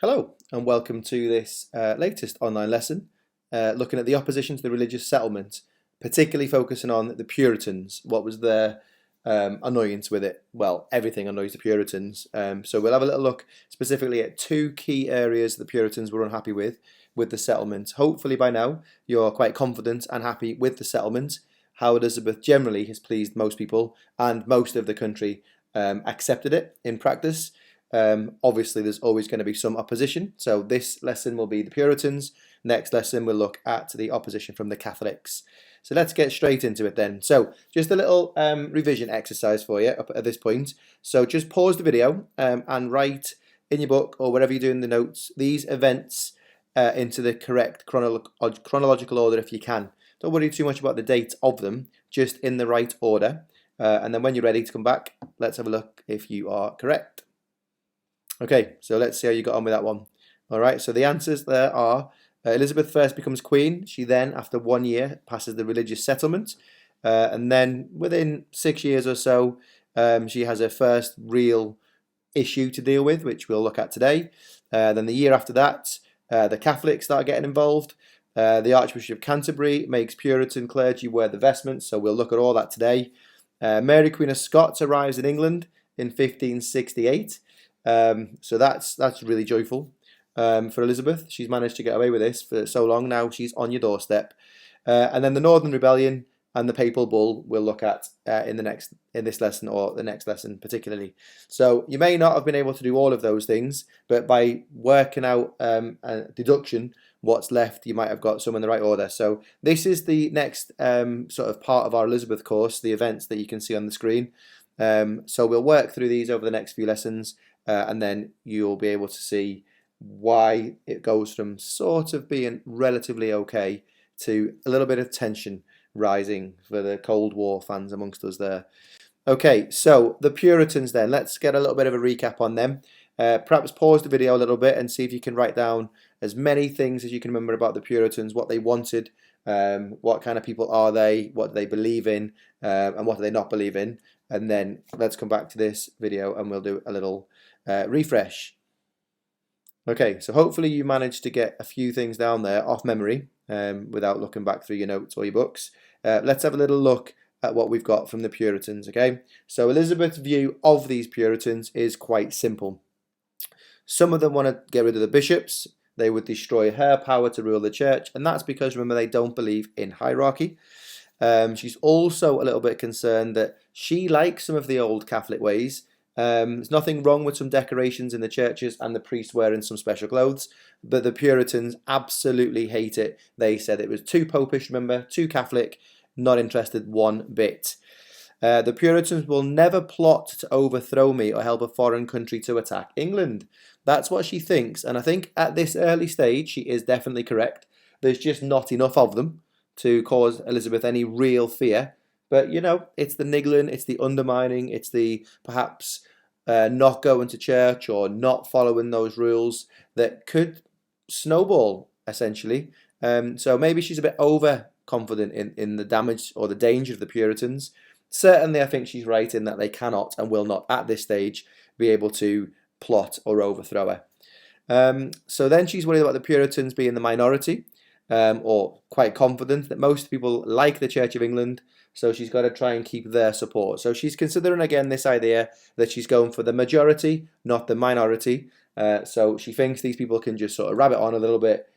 Hello and welcome to this latest online lesson looking at the opposition to the religious settlement, particularly focusing on the Puritans. What was their annoyance with it? Well, everything annoys the Puritans. So we'll have a little look specifically at two key areas the Puritans were unhappy with the settlement. Hopefully by now you're quite confident and happy with the settlement. How Elizabeth generally has pleased most people and most of the country accepted it in practice. Obviously there's always going to be some opposition, so this lesson will be the Puritans. Next lesson we'll look at the opposition from the Catholics. So let's get straight into it then. So just a little revision exercise for you up at this point. So just pause the video and write in your book or wherever you're doing the notes these events into the correct chronological order if you can. Don't worry too much about the date of them, just in the right order. And then when you're ready to come back, let's have a look if you are correct. Okay, so let's see how you got on with that one. All right, so the answers there are Elizabeth first becomes queen. She then, after 1 year, passes the religious settlement. And then within 6 years or so, she has her first real issue to deal with, which we'll look at today. Then the year after that, the Catholics start getting involved. The Archbishop of Canterbury makes Puritan clergy wear the vestments, so we'll look at all that today. Mary Queen of Scots arrives in England in 1568. So that's really joyful for Elizabeth. She's managed to get away with this for so long. Now she's on your doorstep. And then the Northern Rebellion and the Papal Bull we'll look at in this lesson, or the next lesson particularly. So you may not have been able to do all of those things, but by working out a deduction what's left, you might have got some in the right order. So this is the next sort of part of our Elizabeth course, the events that you can see on the screen. So we'll work through these over the next few lessons. And then you'll be able to see why it goes from sort of being relatively okay to a little bit of tension rising for the Cold War fans amongst us there. Okay, so the Puritans then, let's get a little bit of a recap on them. Perhaps pause the video a little bit and see if you can write down as many things as you can remember about the Puritans, what they wanted, what kind of people are they, what do they believe in, and what do they not believe in. And then let's come back to this video and we'll do a little refresh. Okay, so hopefully you managed to get a few things down there off memory without looking back through your notes or your books. Let's have a little look at what we've got from the Puritans, okay? So Elizabeth's view of these Puritans is quite simple. Some of them want to get rid of the bishops. They would destroy her power to rule the church, and that's because, remember, they don't believe in hierarchy. She's also a little bit concerned that she likes some of the old Catholic ways. There's nothing wrong with some decorations in the churches and the priests wearing some special clothes, but the Puritans absolutely hate it. They said it was too popish, remember, too Catholic, not interested one bit. The Puritans will never plot to overthrow me or help a foreign country to attack England. That's what she thinks, and I think at this early stage she is definitely correct. There's just not enough of them to cause Elizabeth any real fear. But, you know, it's the niggling, it's the undermining, it's the perhaps not going to church or not following those rules that could snowball, essentially. So maybe she's a bit overconfident in the damage or the danger of the Puritans. Certainly, I think she's right in that they cannot and will not, at this stage, be able to plot or overthrow her. So then she's worried about the Puritans being the minority, or quite confident that most people like the Church of England, so she's got to try and keep their support. So she's considering again this idea that she's going for the majority, not the minority. So she thinks these people can just sort of rabbit on a little bit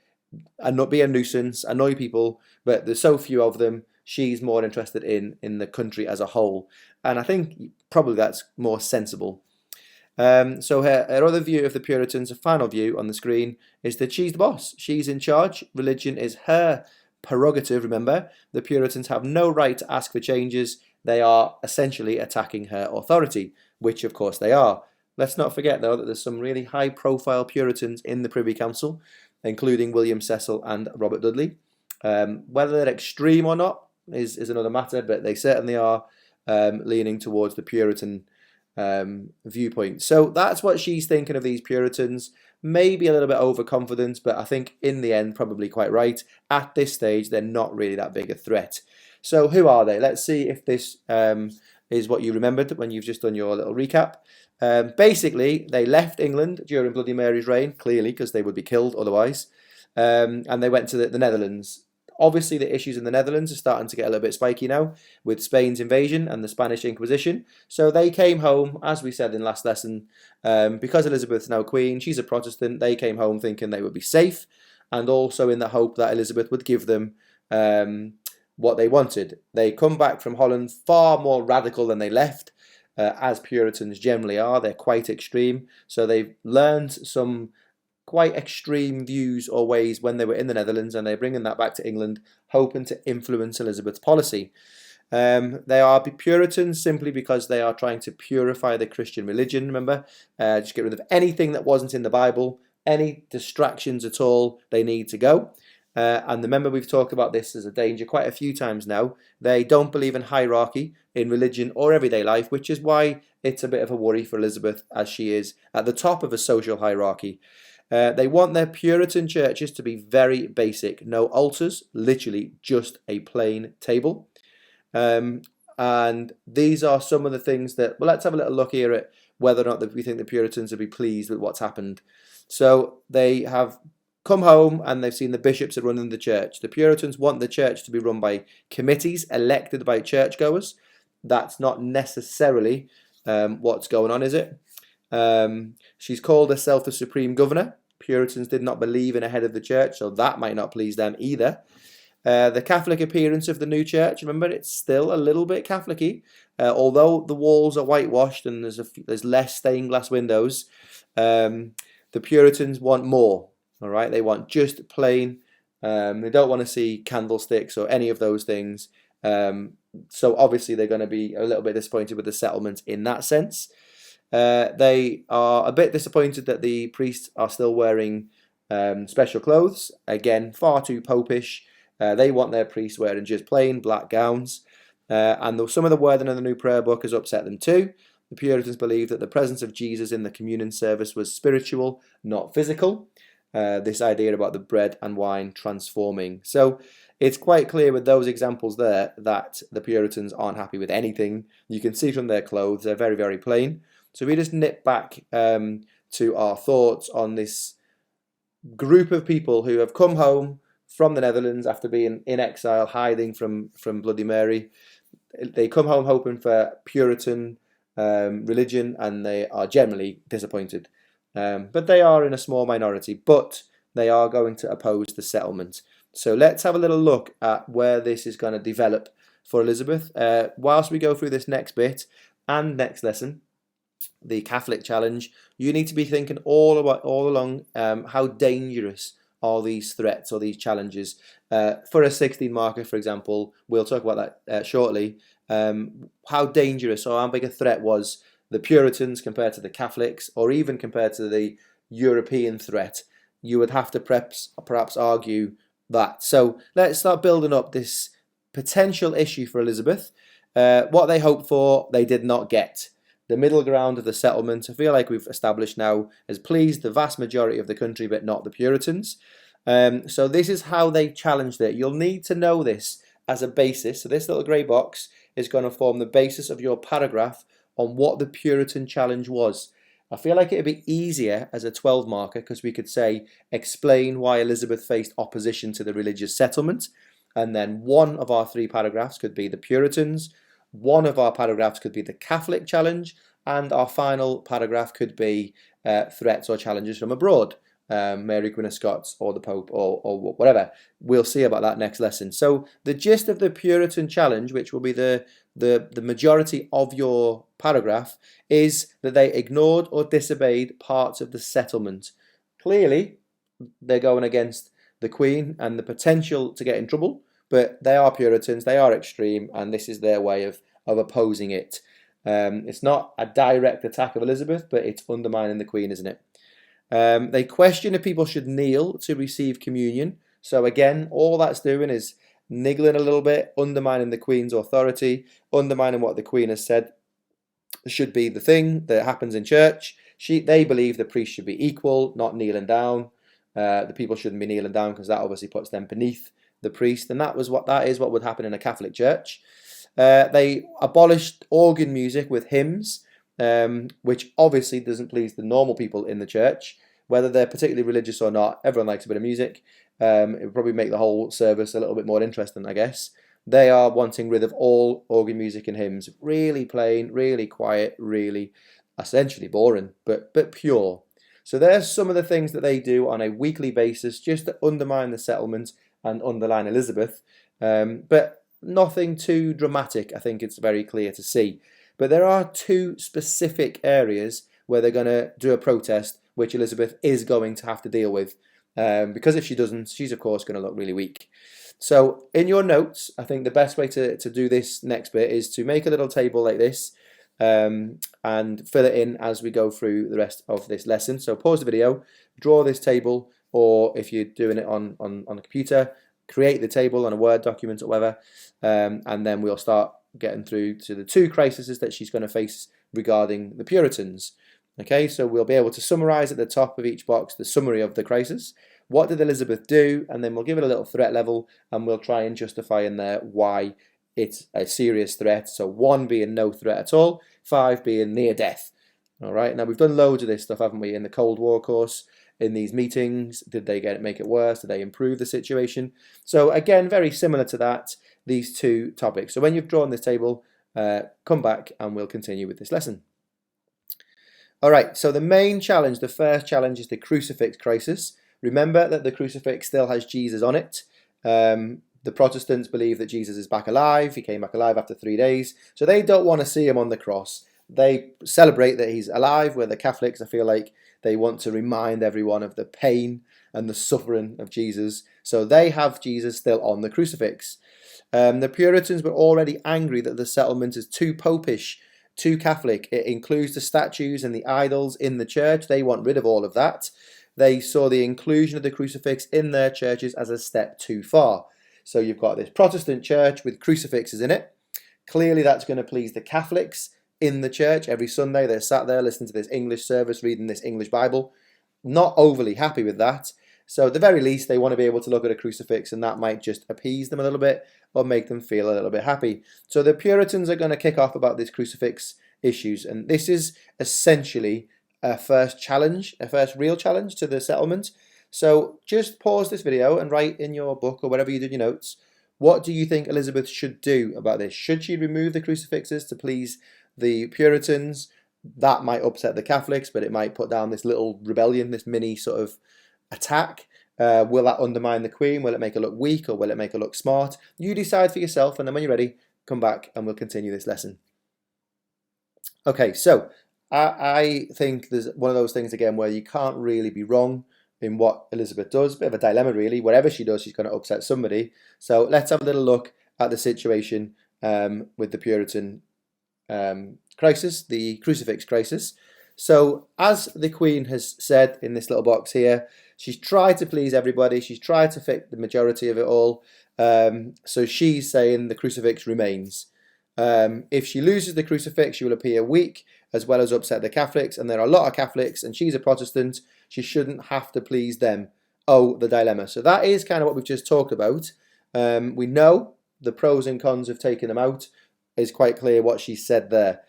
and not be a nuisance, annoy people, but there's so few of them. She's more interested in the country as a whole, and I think probably that's more sensible. So her other view of the Puritans, a final view on the screen, is that she's the boss. She's in charge. Religion is her prerogative, remember. The Puritans have no right to ask for changes. They are essentially attacking her authority, which of course they are. Let's not forget, though, that there's some really high-profile Puritans in the Privy Council, including William Cecil and Robert Dudley. Whether they're extreme or not is another matter, but they certainly are leaning towards the Puritan viewpoint. So that's what she's thinking of these Puritans. Maybe a little bit overconfident, but I think in the end probably quite right. At this stage, they're not really that big a threat. So who are they? Let's see if this is what you remembered when you've just done your little recap. Basically, they left England during Bloody Mary's reign, clearly, because they would be killed otherwise, and they went to the Netherlands. Obviously, the issues in the Netherlands are starting to get a little bit spiky now with Spain's invasion and the Spanish Inquisition. So they came home, as we said in last lesson, because Elizabeth's now queen, she's a Protestant, they came home thinking they would be safe, and also in the hope that Elizabeth would give them what they wanted. They come back from Holland far more radical than they left, as Puritans generally are. They're quite extreme. So they've learned some quite extreme views or ways when they were in the Netherlands, and they're bringing that back to England, hoping to influence Elizabeth's policy. They are Puritans simply because they are trying to purify the Christian religion, remember? Just get rid of anything that wasn't in the Bible, any distractions at all, they need to go. And remember, we've talked about this as a danger quite a few times now. They don't believe in hierarchy in religion or everyday life, which is why it's a bit of a worry for Elizabeth, as she is at the top of a social hierarchy. They want their Puritan churches to be very basic. No altars, literally just a plain table. And these are some of the things that, well, let's have a little look here at whether or not we think the Puritans will be pleased with what's happened. So they have come home and they've seen the bishops are running the church. The Puritans want the church to be run by committees elected by churchgoers. That's not necessarily what's going on, is it? She's called herself the Supreme Governor. Puritans did not believe in a head of the church, so that might not please them either. The Catholic appearance of the new church, remember, it's still a little bit Catholic-y. Although the walls are whitewashed and there's less stained glass windows, the Puritans want more. All right, they want just plain. They don't want to see candlesticks or any of those things. So obviously they're going to be a little bit disappointed with the settlement in that sense. They are a bit disappointed that the priests are still wearing special clothes. Again, far too popish. They want their priests wearing just plain black gowns. And some of the wording in the new prayer book has upset them too. The Puritans believed that the presence of Jesus in the communion service was spiritual, not physical. This idea about the bread and wine transforming. So it's quite clear with those examples there that the Puritans aren't happy with anything. You can see from their clothes, they're very, very plain. So if we just nip back to our thoughts on this group of people who have come home from the Netherlands after being in exile, hiding from Bloody Mary. They come home hoping for Puritan religion, and they are generally disappointed. But they are in a small minority, but they are going to oppose the settlement. So let's have a little look at where this is going to develop for Elizabeth. Whilst we go through this next bit and next lesson, the Catholic challenge, you need to be thinking all along how dangerous are these threats or these challenges. For a 16 marker, for example, we'll talk about that shortly, how dangerous or how big a threat was the Puritans compared to the Catholics, or even compared to the European threat. You would have to perhaps argue that. So let's start building up this potential issue for Elizabeth. What they hoped for, they did not get. The middle ground of the settlement, I feel like we've established now, has pleased the vast majority of the country, but not the Puritans. So this is how they challenged it. You'll need to know this as a basis. So this little grey box is going to form the basis of your paragraph on what the Puritan challenge was. I feel like it would be easier as a 12 marker because we could say, explain why Elizabeth faced opposition to the religious settlement. And then one of our 3 paragraphs could be the Puritans. One of our paragraphs could be the Catholic challenge. And our final paragraph could be threats or challenges from abroad. Mary Queen of Scots or the Pope or whatever. We'll see about that next lesson. So the gist of the Puritan challenge, which will be the majority of your paragraph, is that they ignored or disobeyed parts of the settlement. Clearly, they're going against the Queen and the potential to get in trouble, but they are Puritans, they are extreme, and this is their way of opposing it. It's not a direct attack of Elizabeth, but it's undermining the Queen, isn't it? They question if people should kneel to receive communion. So again, all that's doing is niggling a little bit, undermining the Queen's authority, undermining what the Queen has said should be the thing that happens in church. They believe the priest should be equal, not kneeling down. The people shouldn't be kneeling down because that obviously puts them beneath the priest, and that is what would happen in a Catholic church. They abolished organ music with hymns. which obviously doesn't please the normal people in the church, whether they're particularly religious or not. Everyone likes a bit of music. It would probably make the whole service a little bit more interesting, I guess. They are wanting rid of all organ music and hymns. Really plain, really quiet, really essentially boring, but pure. So there's some of the things that they do on a weekly basis just to undermine the settlement and underline Elizabeth. But nothing too dramatic, I think it's very clear to see. But there are two specific areas where they're going to do a protest, which Elizabeth is going to have to deal with. Because if she doesn't, she's of course going to look really weak. So in your notes, I think the best way to do this next bit is to make a little table like this and fill it in as we go through the rest of this lesson. So pause the video, draw this table, or if you're doing it on a computer, create the table on a Word document or whatever, and then we'll start getting through to the two crises that she's going to face regarding the Puritans. Okay, so we'll be able to summarize at the top of each box the summary of the crisis. What did Elizabeth do? And then we'll give it a little threat level and we'll try and justify in there why it's a serious threat. So 1 being no threat at all, 5 being near death. All right, now we've done loads of this stuff, haven't we, in the Cold War course, in these meetings. Did they make it worse? Did they improve the situation? So again, very similar to that, these two topics. So when you've drawn this table, come back and we'll continue with this lesson. All right, so the main challenge, the first challenge is the crucifix crisis. Remember that the crucifix still has Jesus on it. The Protestants believe that Jesus is back alive. He came back alive after 3 days. So they don't want to see him on the cross. They celebrate that he's alive, where the Catholics, I feel like, they want to remind everyone of the pain and the suffering of Jesus. So they have Jesus still on the crucifix. The Puritans were already angry that the settlement is too popish, too Catholic. It includes the statues and the idols in the church. They want rid of all of that. They saw the inclusion of the crucifix in their churches as a step too far. So you've got this Protestant church with crucifixes in it. Clearly that's going to please the Catholics in the church. Every Sunday they're sat there listening to this English service, reading this English Bible. Not overly happy with that. So at the very least they want to be able to look at a crucifix and that might just appease them a little bit or make them feel a little bit happy. So the Puritans are going to kick off about this crucifix issues, and this is essentially a first real challenge to the settlement. So just pause this video and write in your book or whatever you did your notes, what do you think Elizabeth should do about this? Should she remove the crucifixes to please the Puritans? That might upset the Catholics, but it might put down this little rebellion, this mini sort of attack. Will that undermine the Queen? Will it make her look weak or will it make her look smart? You decide for yourself, and then when you're ready, come back and we'll continue this lesson. Okay, so I think there's one of those things again where you can't really be wrong in what Elizabeth does. Bit of a dilemma really. Whatever she does, she's going to upset somebody. So let's have a little look at the situation with the Puritan crisis, the crucifix crisis. So as the Queen has said in this little box here, she's tried to please everybody. She's tried to fit the majority of it all. So she's saying the crucifix remains. If she loses the crucifix, she will appear weak as well as upset the Catholics. And there are a lot of Catholics and she's a Protestant. She shouldn't have to please them. Oh, the dilemma. So that is kind of what we've just talked about. We know the pros and cons of taking them out. Is quite clear what she said there.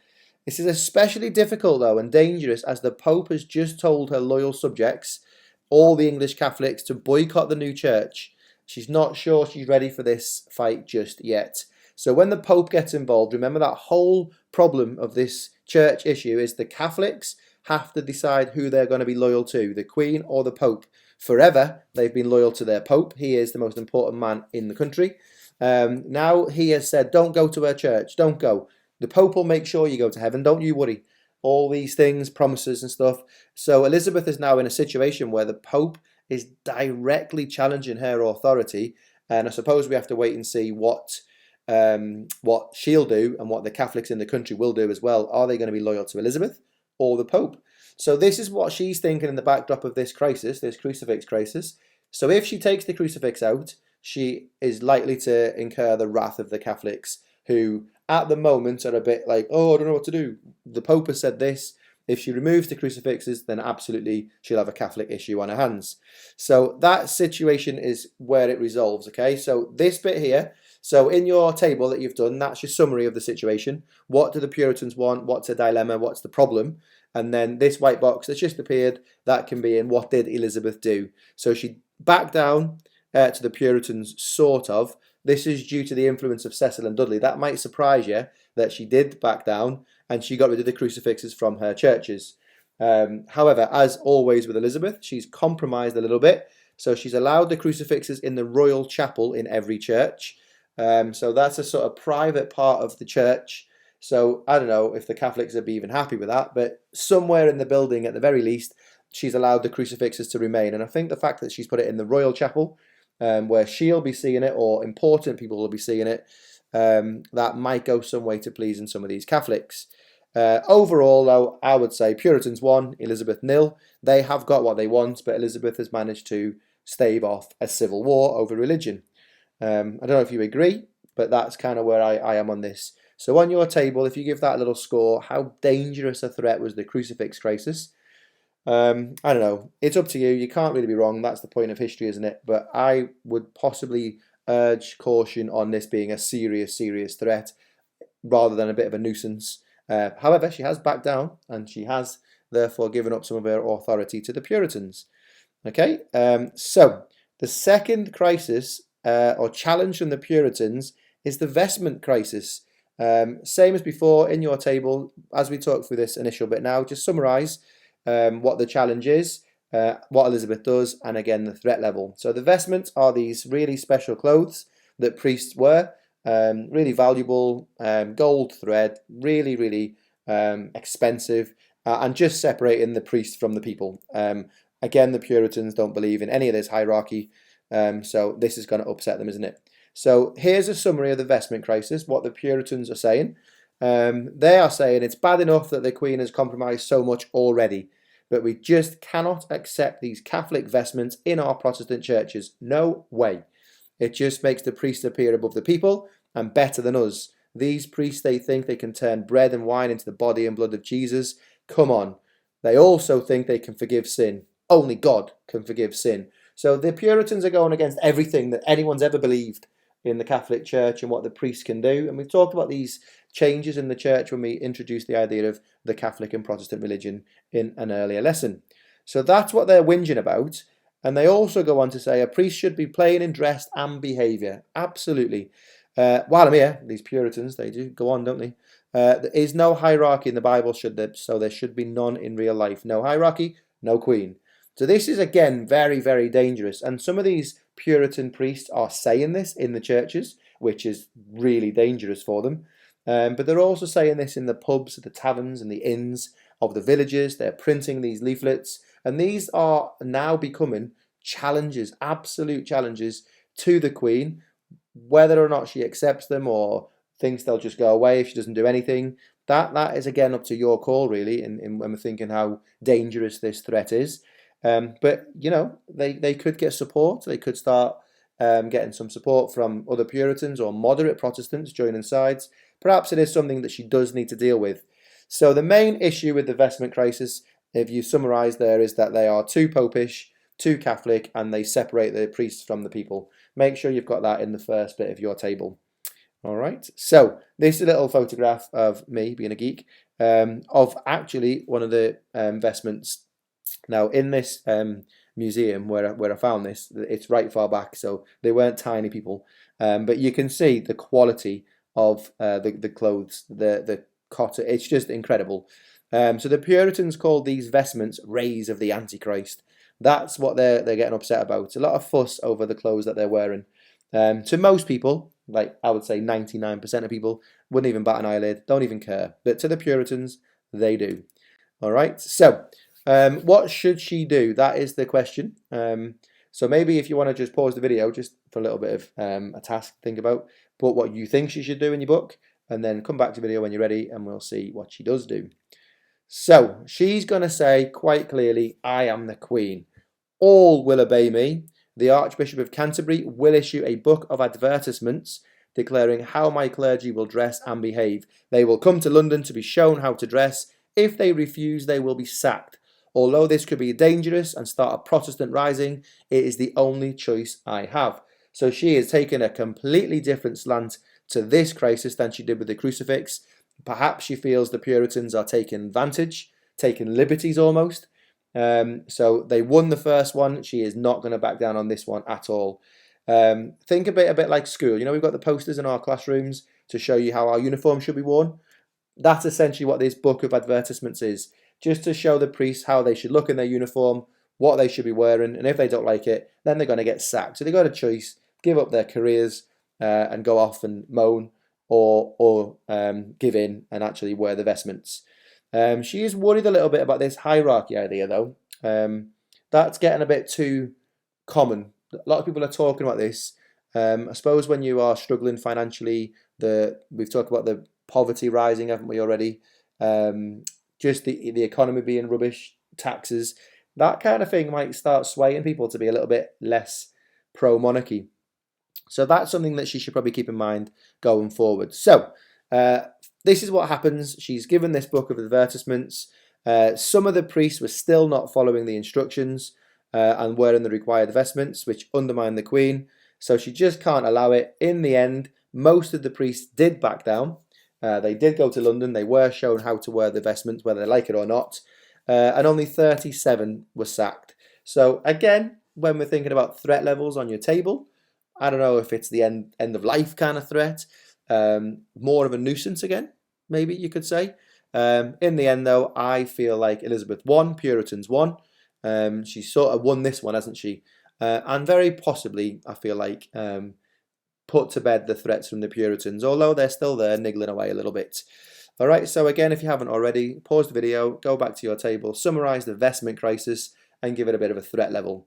This is especially difficult though and dangerous as the Pope has just told her loyal subjects, all the English Catholics, to boycott the new church. She's not sure she's ready for this fight just yet. So when the Pope gets involved, remember that whole problem of this church issue is the Catholics have to decide who they're going to be loyal to, the Queen or the Pope. Forever, they've been loyal to their Pope. He is the most important man in the country. Now he has said, don't go to her church, don't go. The Pope will make sure you go to heaven, don't you worry. All these things, promises and stuff. So Elizabeth is now in a situation where the Pope is directly challenging her authority, and I suppose we have to wait and see what she'll do and what the Catholics in the country will do as well. Are they going to be loyal to Elizabeth or the Pope? So this is what she's thinking in the backdrop of this crisis, this crucifix crisis. So if she takes the crucifix out, she is likely to incur the wrath of the Catholics, who at the moment are a bit like, oh, I don't know what to do. The Pope has said this. If she removes the crucifixes, then absolutely she'll have a Catholic issue on her hands. So that situation is where it resolves, okay? So this bit here So in your table that you've done, that's your summary of the situation. What do the Puritans want? What's a dilemma? What's the problem? And then this white box that's just appeared, that can be in what did Elizabeth do? So she backed down to the Puritans, sort of. This is due to the influence of Cecil and Dudley. That might surprise you that she did back down and she got rid of the crucifixes from her churches. However, as always with Elizabeth, she's compromised a little bit. So she's allowed the crucifixes in the royal chapel in every church. So that's a sort of private part of the church. So I don't know if the Catholics would be even happy with that, but somewhere in the building, at the very least, she's allowed the crucifixes to remain. And I think the fact that she's put it in the royal chapel, where she'll be seeing it, or important people will be seeing it, that might go some way to pleasing some of these Catholics. Overall, though, I would say Puritans won, Elizabeth nil. They have got what they want, but Elizabeth has managed to stave off a civil war over religion. I don't know if you agree, but that's kind of where I am on this. So on your table, if you give that little score, how dangerous a threat was the crucifix crisis? I don't know. It's up to you. You can't really be wrong. That's the point of history, isn't it? But I would possibly urge caution on this being a serious, serious threat rather than a bit of a nuisance. However, she has backed down and she has therefore given up some of her authority to the Puritans. Okay, so the second crisis or challenge from the Puritans is the vestment crisis. Same as before in your table, as we talk through this initial bit now, just summarise what the challenge is, what Elizabeth does, and again the threat level. So the vestments are these really special clothes that priests wear, really valuable, gold thread, really, really expensive, and just separating the priest from the people. Again, the Puritans don't believe in any of this hierarchy, so this is going to upset them, isn't it? So here's a summary of the vestment crisis, what the Puritans are saying. They are saying it's bad enough that the Queen has compromised so much already, but we just cannot accept these Catholic vestments in our Protestant churches. No way. It just makes the priest appear above the people and better than us. These priests, they think they can turn bread and wine into the body and blood of Jesus. Come on. They also think they can forgive sin. Only God can forgive sin. So the Puritans are going against everything that anyone's ever believed in the Catholic Church and what the priests can do. And we've talked about these changes in the church when we introduced the idea of the Catholic and Protestant religion in an earlier lesson. So that's what they're whinging about. And they also go on to say a priest should be plain in dress and behaviour. Absolutely. While I'm here, these Puritans, they do go on, don't they? There is no hierarchy in the Bible, so there should be none in real life. No hierarchy, no queen. So this is, again, very, very dangerous. And some of these Puritan priests are saying this in the churches, which is really dangerous for them. But they're also saying this in the pubs, the taverns and the inns of the villages. They're printing these leaflets. And these are now becoming challenges, absolute challenges to the Queen, whether or not she accepts them or thinks they'll just go away if she doesn't do anything. That is, again, up to your call, really, in when we're thinking how dangerous this threat is. But, you know, they could get support. They could start getting some support from other Puritans or moderate Protestants joining sides. Perhaps it is something that she does need to deal with. So the main issue with the vestment crisis, if you summarise there, is that they are too popish, too Catholic, and they separate the priests from the people. Make sure you've got that in the first bit of your table. All right, so this is a little photograph of me being a geek of actually one of the vestments. Now, in this museum where I found this, it's right far back, so they weren't tiny people, but you can see the quality of the clothes, the cotton. It's just incredible. So the Puritans called these vestments rays of the Antichrist. That's what they're getting upset about. It's a lot of fuss over the clothes that they're wearing. To most people, like I would say 99% of people, wouldn't even bat an eyelid, don't even care. But to the Puritans, they do. All right, so what should she do? That is the question. So maybe if you want to just pause the video just for a little bit of a task to think about, put what you think she should do in your book, and then come back to the video when you're ready and we'll see what she does do. So she's going to say quite clearly, I am the Queen. All will obey me. The Archbishop of Canterbury will issue a book of advertisements declaring how my clergy will dress and behave. They will come to London to be shown how to dress. If they refuse, they will be sacked. Although this could be dangerous and start a Protestant rising, it is the only choice I have. So she is taking a completely different slant to this crisis than she did with the crucifix. Perhaps she feels the Puritans are taking advantage, taking liberties almost. So they won the first one. She is not going to back down on this one at all. Think a bit like school. You know, we've got the posters in our classrooms to show you how our uniform should be worn. That's essentially what this book of advertisements is, just to show the priests how they should look in their uniform, what they should be wearing, and if they don't like it, then they're going to get sacked. So they've got a choice: give up their careers and go off and moan, or give in and actually wear the vestments. She is worried a little bit about this hierarchy idea, though. That's getting a bit too common. A lot of people are talking about this. I suppose when you are struggling financially, we've talked about the poverty rising, haven't we already? Just the economy being rubbish, taxes, that kind of thing might start swaying people to be a little bit less pro-monarchy. So that's something that she should probably keep in mind going forward. So this is what happens. She's given this book of advertisements. Some of the priests were still not following the instructions and wearing the required vestments, which undermine the Queen. So she just can't allow it. In the end, most of the priests did back down. They did go to London. They were shown how to wear the vestments, whether they like it or not. And only 37 were sacked. So again, when we're thinking about threat levels on your table, I don't know if it's the end of life kind of threat, more of a nuisance again, maybe you could say. In the end, though, I feel like Elizabeth won, Puritans won. She sort of won this one, hasn't she? And very possibly, I feel like, put to bed the threats from the Puritans, although they're still there niggling away a little bit. All right, so again, if you haven't already, pause the video, go back to your table, summarise the vestment crisis, and give it a bit of a threat level.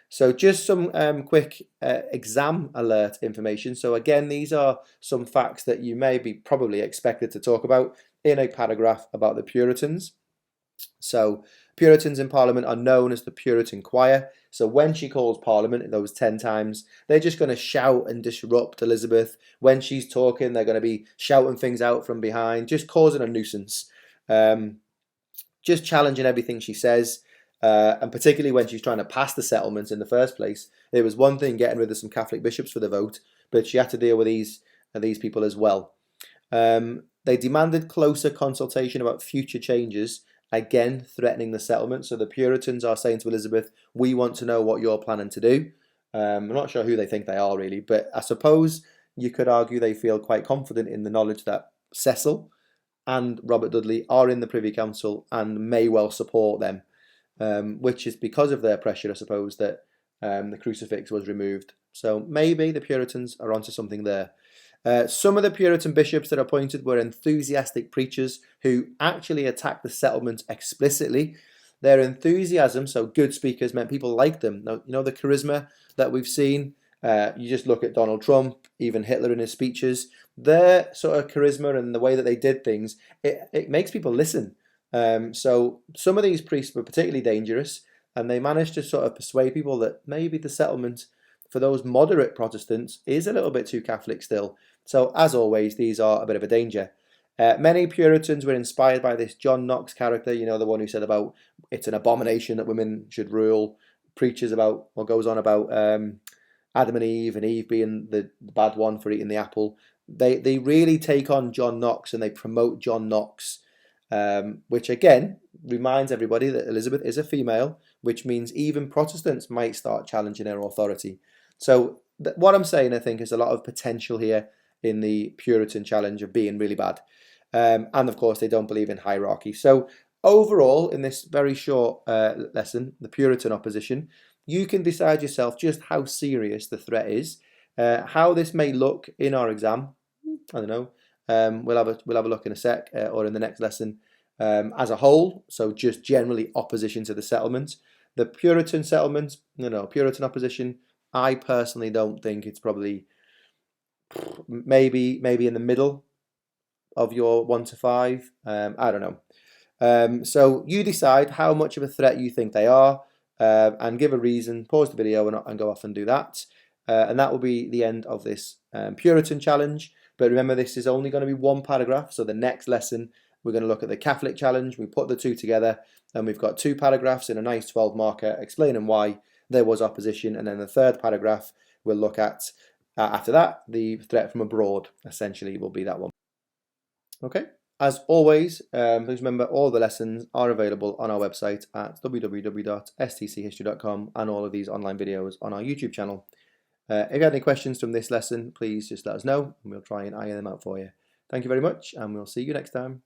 So just some quick exam alert information. So again, these are some facts that you may be probably expected to talk about in a paragraph about the Puritans. So Puritans in Parliament are known as the Puritan choir. So when she calls Parliament, those 10 times, they're just going to shout and disrupt Elizabeth. When she's talking, they're going to be shouting things out from behind, just causing a nuisance, just challenging everything she says. And particularly when she's trying to pass the settlements in the first place. It was one thing getting rid of some Catholic bishops for the vote, but she had to deal with these people as well. They demanded closer consultation about future changes, again threatening the settlement. So the Puritans are saying to Elizabeth, we want to know what you're planning to do. I'm not sure who they think they are really, but I suppose you could argue they feel quite confident in the knowledge that Cecil and Robert Dudley are in the Privy Council and may well support them. Which is because of their pressure, I suppose, that the crucifix was removed. So maybe the Puritans are onto something there. Some of the Puritan bishops that are appointed were enthusiastic preachers who actually attacked the settlement explicitly. Their enthusiasm, so good speakers, meant people liked them. Now, you know, the charisma that we've seen, you just look at Donald Trump, even Hitler in his speeches, their sort of charisma and the way that they did things, it makes people listen. So some of these priests were particularly dangerous, and they managed to sort of persuade people that maybe the settlement for those moderate Protestants is a little bit too Catholic still. So as always, these are a bit of a danger. Many Puritans were inspired by this John Knox character, you know, the one who said about it's an abomination that women should rule, preaches about or goes on about Adam and Eve being the bad one for eating the apple. They really take on John Knox and they promote John Knox. Which again reminds everybody that Elizabeth is a female, which means even Protestants might start challenging her authority. So what I'm saying, I think, is a lot of potential here in the Puritan challenge of being really bad. And of course, they don't believe in hierarchy. So overall, in this very short lesson, the Puritan opposition, you can decide yourself just how serious the threat is, how this may look in our exam. I don't know. We'll have a look in a sec or in the next lesson as a whole. So just generally opposition to the settlement. The Puritan settlement, Puritan opposition. I personally don't think it's probably maybe in the middle of your 1 to 5. I don't know. So you decide how much of a threat you think they are and give a reason. Pause the video and go off and do that. And that will be the end of this Puritan challenge. But remember, this is only going to be one paragraph. So the next lesson, we're going to look at the Catholic challenge. We put the two together and we've got 2 paragraphs in a nice 12 marker explaining why there was opposition, and then the third paragraph we'll look at after that, the threat from abroad, essentially, will be that one. Okay, as always, please remember all the lessons are available on our website at www.stchistory.com, and all of these online videos on our YouTube channel. If you have any questions from this lesson, please just let us know and we'll try and iron them out for you. Thank you very much, and we'll see you next time.